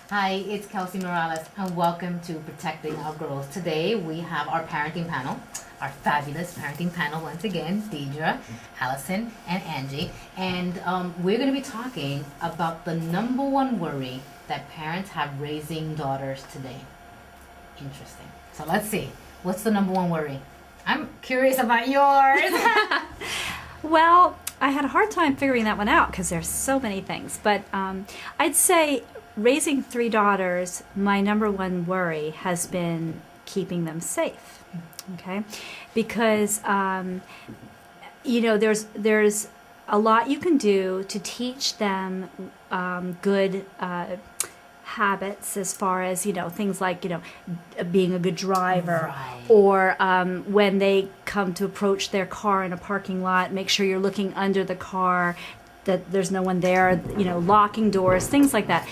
Hi, it's Kelsey Morales, and welcome to Protecting Our Girls. Today we have our parenting panel, our fabulous parenting panel once again, Deidre, Allison, and Angie. And we're going to be talking about the number one worry that parents have raising daughters today. Interesting. So let's see. What's the number one worry? I'm curious about yours. Well, I had a hard time figuring that one out because there's so many things. But I'd say raising three daughters, my number one worry has been keeping them safe. Okay, because there's a lot you can do to teach them good habits, as far as things like being a good driver, Right. or when they come to approach their car in a parking lot, make sure you're looking under the car, that there's no one there, locking doors, things like that.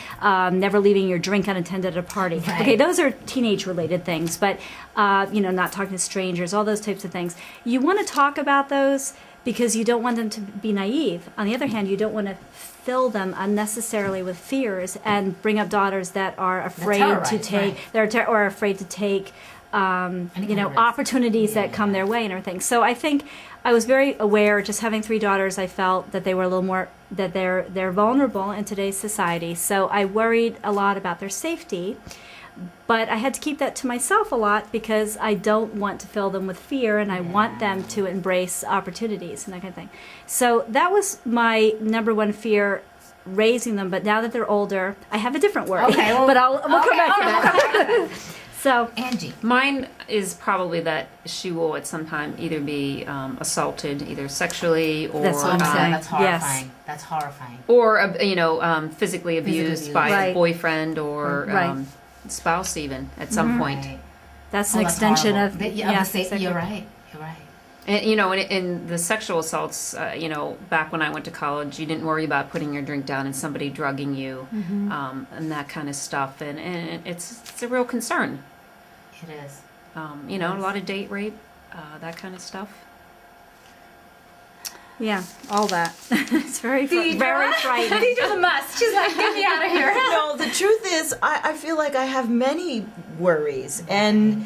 Never leaving your drink unattended at a party. Right. Okay, those are teenage related things, but not talking to strangers, all those types of things. You want to talk about those because you don't want them to be naive. On the other hand, you don't want to fill them unnecessarily with fears and bring up daughters that are afraid to terrorized, take, right. or afraid to take, Any kind of risk. opportunities that come their way and everything. So I think I was very aware, just having three daughters, I felt that they were a little more, that they're vulnerable in today's society. So I worried a lot about their safety. But I had to keep that to myself a lot because I don't want to fill them with fear, and I want them to embrace opportunities and that kind of thing. So that was my number one fear, raising them. But now that they're older, I have a different worry. Okay, well, but we'll come back to that. So Angie. Mine is probably that she will at some time either be assaulted, either sexually or That's what I'm saying. That's horrifying. That's horrifying. or physically abused abused. by Right. a boyfriend or Right. spouse, even at some point. Right. that's Oh, an that's extension horrible. of You're exactly. right. You're right. And in the sexual assaults, back when I went to college, you didn't worry about putting your drink down and somebody drugging you, and that kind of stuff. And it's a real concern. It is. A lot of date rape, that kind of stuff. Yeah, all that. It's very frightening. Deidre's a must. She's like, get me out of here. No, the truth is, I feel like I have many worries. And,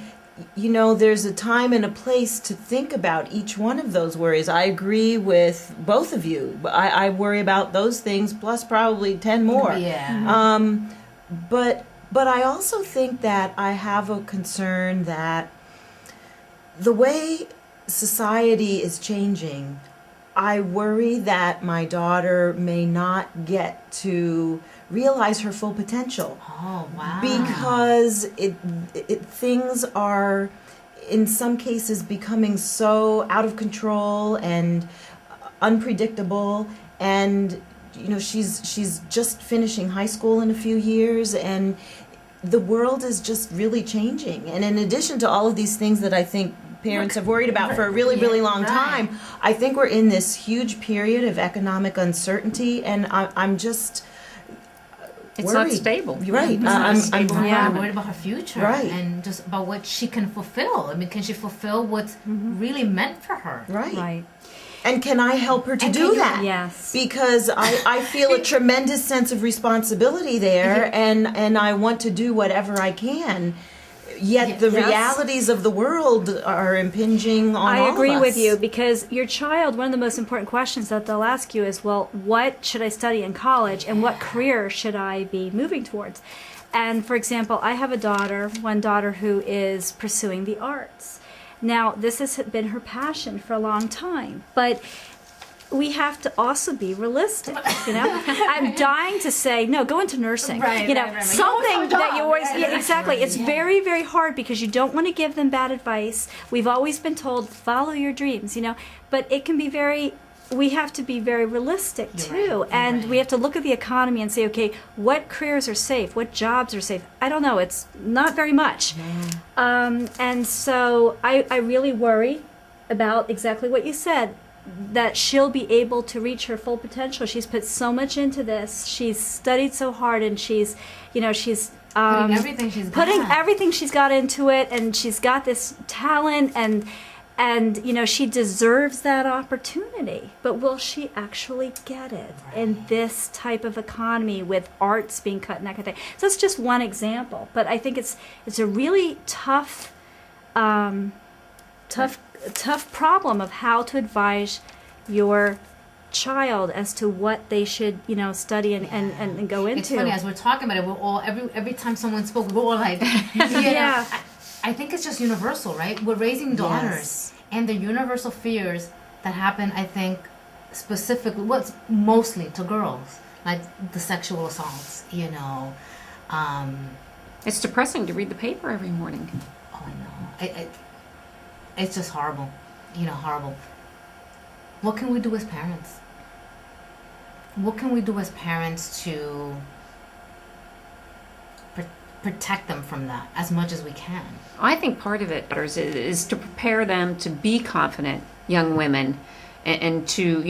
there's a time and a place to think about each one of those worries. I agree with both of you. I worry about those things, plus probably 10 more. Yeah. But I also think that I have a concern that the way society is changing, I worry that my daughter may not get to realize her full potential. Oh, wow. Because things are, in some cases, becoming so out of control and unpredictable. And she's just finishing high school in a few years, and the world is just really changing. And in addition to all of these things that I think parents have worried about for a really, really long time, I think we're in this huge period of economic uncertainty, and I'm just It's worried. not stable. You're right. It's not stable. I'm worried about her future. Right. And just about what she can fulfill. I mean, can she fulfill what's really meant for her? Right. And can I help her to And do can you- that? Yes. Because I feel a tremendous sense of responsibility there, and I want to do whatever I can. Yet the Yes. realities of the world are impinging on all I agree of us. with you, because your child, one of the most important questions that they'll ask you is, well, what should I study in college and what career should I be moving towards? And for example, I have one daughter who is pursuing the arts. Now, this has been her passion for a long time, but we have to also be realistic, I'm dying to say, no, go into nursing. Right, right. Something that you always, Right, yeah, exactly. right, It's yeah. very, very hard because you don't want to give them bad advice. We've always been told, follow your dreams, but it can be we have to be very realistic You're too. right, you're And right. we have to look at the economy and say, okay, what careers are safe? What jobs are safe? I don't know. It's not very much. And so I really worry about exactly what you said, that she'll be able to reach her full potential. She's put so much into this. She's studied so hard, and she's Putting everything she's got. putting everything she's got into it, and she's got this talent, and and she deserves that opportunity, but will she actually get it in this type of economy with arts being cut and that kind of thing? So that's just one example, but I think it's a really tough problem of how to advise your child as to what they should study and go into. It's funny, as we're talking about it, we're all every time someone spoke, we're all like, Yeah. I think it's just universal, right? We're raising daughters, Yes. and the universal fears that happen, I think, specifically, what's mostly to girls, like the sexual assaults, It's depressing to read the paper every morning. Oh, I know. It's just horrible, horrible. What can we do as parents? What can we do as parents to protect them from that as much as we can? I think part of it is to prepare them to be confident young women and to,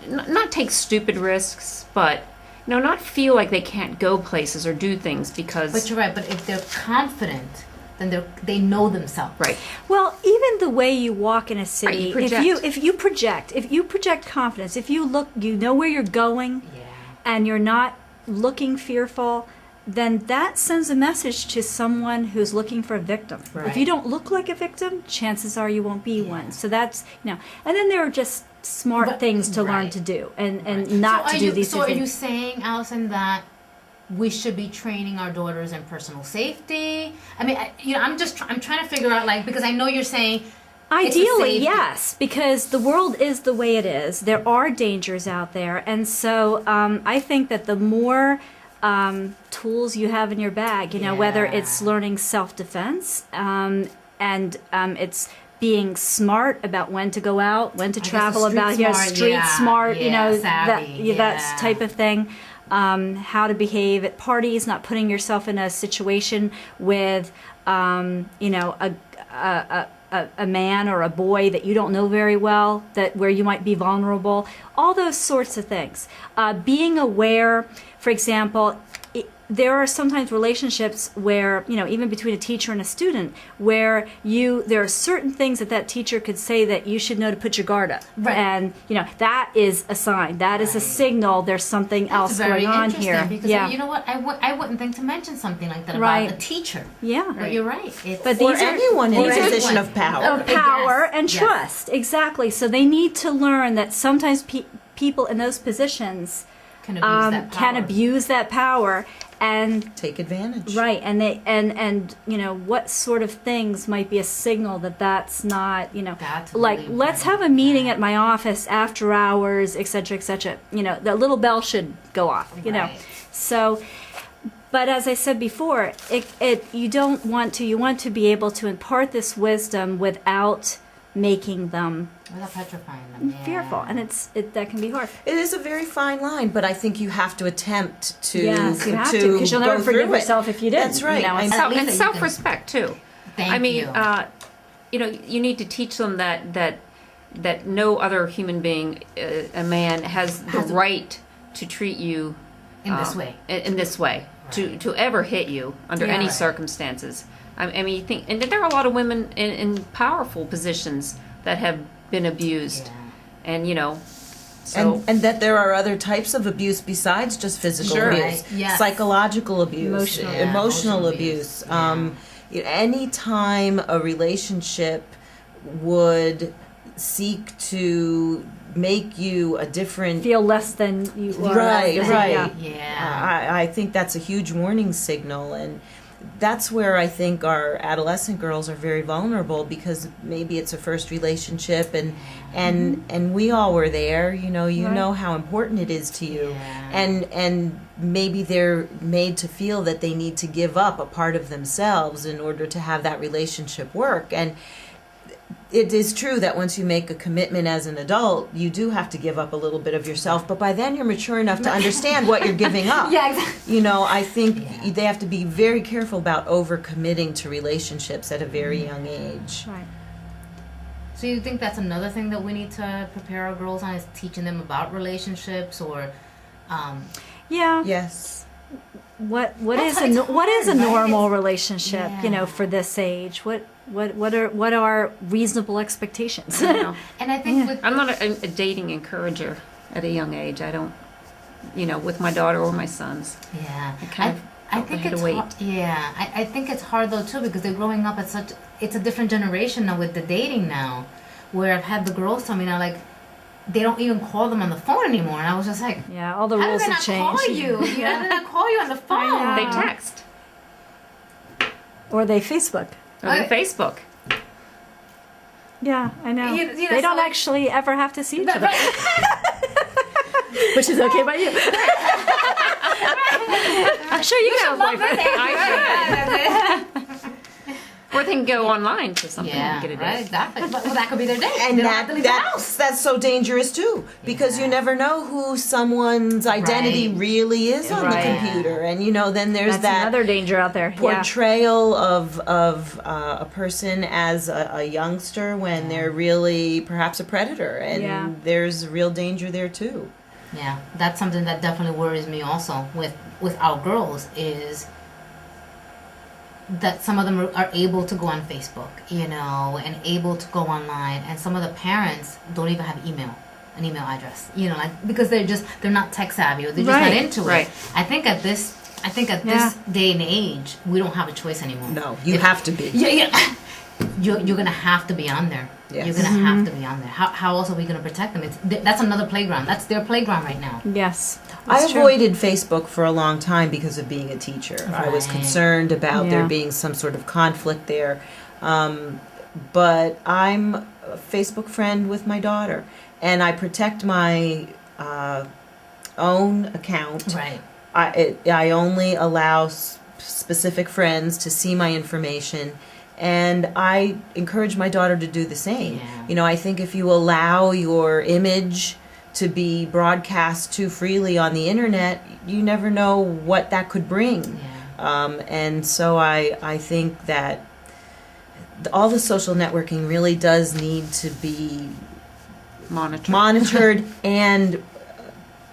not take stupid risks, but, not feel like they can't go places or do things because... But you're right, but if they're confident, then they know themselves. Right. Well, even the way you walk in a city, Right, if you project confidence, if you look, where you're going, Yeah. and you're not looking fearful, then that sends a message to someone who's looking for a victim. If Right. you don't look like a victim, chances are you won't be one. So that's, and then there are just smart But- things to learn right. to do and not So to are do you, these So are you things. saying, Allison, that we should be training our daughters in personal safety? I mean, I'm trying to figure out, because I know you're saying it's a Ideally, safety. yes, because the world is the way it is. There are dangers out there. And so I think that the more tools you have in your bag, whether it's Yeah. learning self-defense and it's being smart about when to go out, when to guess travel, street about smart, street yeah, smart, yeah, that savvy, that yeah. type of thing. How to behave at parties, not putting yourself in a situation with, a man or a boy that you don't know very well, where you might be vulnerable. All those sorts of things. Being aware, for example. There are sometimes relationships where, even between a teacher and a student, where there are certain things that teacher could say that you should know to put your guard up. Right. And, that is a sign. That is a Right. signal there's something else very going on interesting here. because yeah. you know what, I wouldn't think to mention something like that Right. about a teacher. Yeah. But you're right. It's, But Or these are anyone in a these are- position of power. of power Yes, and yes. trust. Exactly. So they need to learn that sometimes people in those positions can abuse that power. can abuse that power. And Take advantage. right, and they and what sort of things might be a signal that that's not That's like really let's important. have a meeting at my office after hours, etc., etc. The little bell should go off. Right. So, but as I said before, you want to be able to impart this wisdom without making them Without petrifying them. Yeah. fearful, and that can be hard. It is a very fine line, but I think you have to attempt to Yes, you have to, because you'll never go forgive through it. yourself if you didn't. That's right. You know, I it's- know. At least And that you can- self-respect too. Thank I mean, you. you need to teach them that no other human being, a man, has the Has a- right to treat you in this way. in this way, to ever hit you under Yeah. any Right. circumstances. I mean, you think, and there are a lot of women in powerful positions that have been abused, Yeah. and so And that there are other types of abuse besides just physical Sure. abuse, Right, yes. psychological abuse, Emotional. Yeah, emotional emotional abuse. abuse, Any time a relationship would seek to make you a different feel less than you are. Right, right. Yeah. Yeah. I think that's a huge warning signal, and that's where I think our adolescent girls are very vulnerable, because maybe it's a first relationship, and we all were there. You Right. know how important it is to you, Yeah. and maybe they're made to feel that they need to give up a part of themselves in order to have that relationship work. And it is true that once you make a commitment as an adult, you do have to give up a little bit of yourself, but by then you're mature enough to understand what you're giving up. Yeah, exactly. I think Yeah. they have to be very careful about overcommitting to relationships at a very young age. Right. So you think that's another thing that we need to prepare our girls on, is teaching them about relationships, or Yeah. Yes. what That's is why it's what is a hard, right? normal relationship, you know, Yeah. for this age? What are reasonable expectations? You know, And I think with I'm not a dating encourager at a young age. I don't, you know, with my daughter or my sons. yeah, I kind of I felt think they had it's to wait. hard, yeah. I think it's hard though too because they're growing up at such. It's a different generation now with the dating now, where I've had the girls tell me now like they don't even call them on the phone anymore, and I was just like, Yeah, all the how rules did they have not call changed. you? You know, how did they call you on the phone? They text Or they Facebook. or they Facebook. Yeah, I know. You know, They don't so- actually ever have to see each But- other, which is okay by you. I'm sure you have a boyfriend. Or they can go online to something Yeah, and get a date. right, exactly. But well, that could be their date. And They don't have to leave the house. that's so dangerous too, because you Yeah. never know who someone's identity Right. really is on Right. the computer, and you know then there's That's that another danger out there. Yeah. portrayal of a person as a youngster when they're really perhaps a predator, and Yeah. there's real danger there too. Yeah, that's something that definitely worries me also with our girls is that some of them are able to go on Facebook, you know, and able to go online, and some of the parents don't even have an email address, you know, like because they're not tech savvy or they're just Right, not into right. it. I think at this Yeah. day and age, we don't have a choice anymore. No, you If- have to be. Yeah. You're gonna have to be on there. Yes. You're gonna have to be on there. How else are we gonna protect them? That's another playground. That's their playground right now. Yes. I That's true. avoided Facebook for a long time because of being a teacher. I was Right. concerned about there Yeah. being some sort of conflict there. But I'm a Facebook friend with my daughter, and I protect my own account. Right. I only allow specific friends to see my information, and I encourage my daughter to do the same. Yeah. You know, I think if you allow your image to be broadcast too freely on the internet, you never know what that could bring. Yeah. And so I think that all the social networking really does need to be Monitor. monitored and,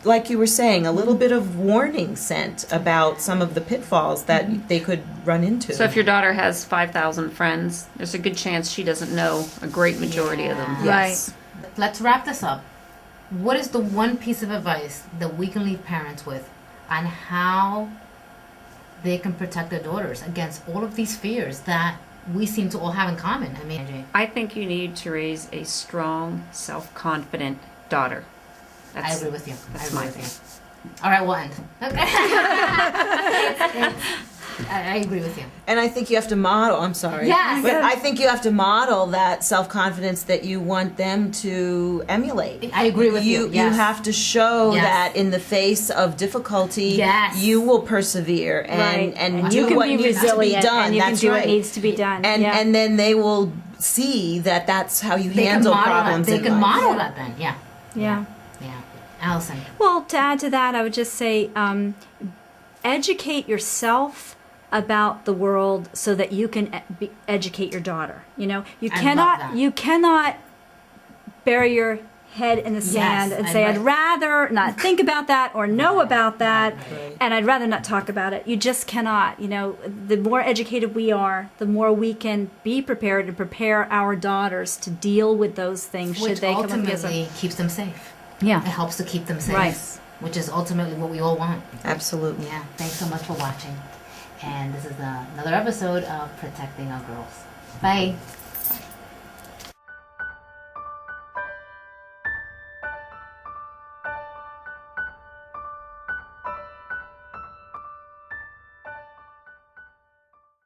like you were saying, a little bit of warning sent about some of the pitfalls that they could run into. So if your daughter has 5,000 friends, there's a good chance she doesn't know a great majority of them. Yeah. Yes. Let's wrap this up. What is the one piece of advice that we can leave parents with on how they can protect their daughters against all of these fears that we seem to all have in common? I mean, Angie. I think you need to raise a strong, self-confident daughter. I agree with you. that's I agree my with you. All right, we'll end. Okay. I agree with you. And I think you have to model, I'm sorry. Yes. But I think you have to model that self-confidence that you want them to emulate. I agree with you. You Yes. have to show Yes. that in the face of difficulty, Yes. you will persevere Right. and you do can what be needs to be resilient done. and you That's can do right. what needs to be done. And yeah. and then they will see that that's how you They can handle model that. problems They in can life. model that then. Yeah. yeah. Yeah. Allison. Well, to add to that, I would just say educate yourself about the world so that you can educate your daughter. You know, you I love cannot that. you cannot bury your head in the sand and say, I'd rather not think about that or know about that, Right. and I'd rather not talk about it. You just cannot. You know, the more educated we are, the more we can be prepared and prepare our daughters to deal with those things should Which they come up against them. ultimately keeps them safe. It Yeah. helps to keep them safe. Right. Which is ultimately what we all want. Absolutely. Yeah. Thanks so much for watching. And this is another episode of Protecting Our Girls. Bye.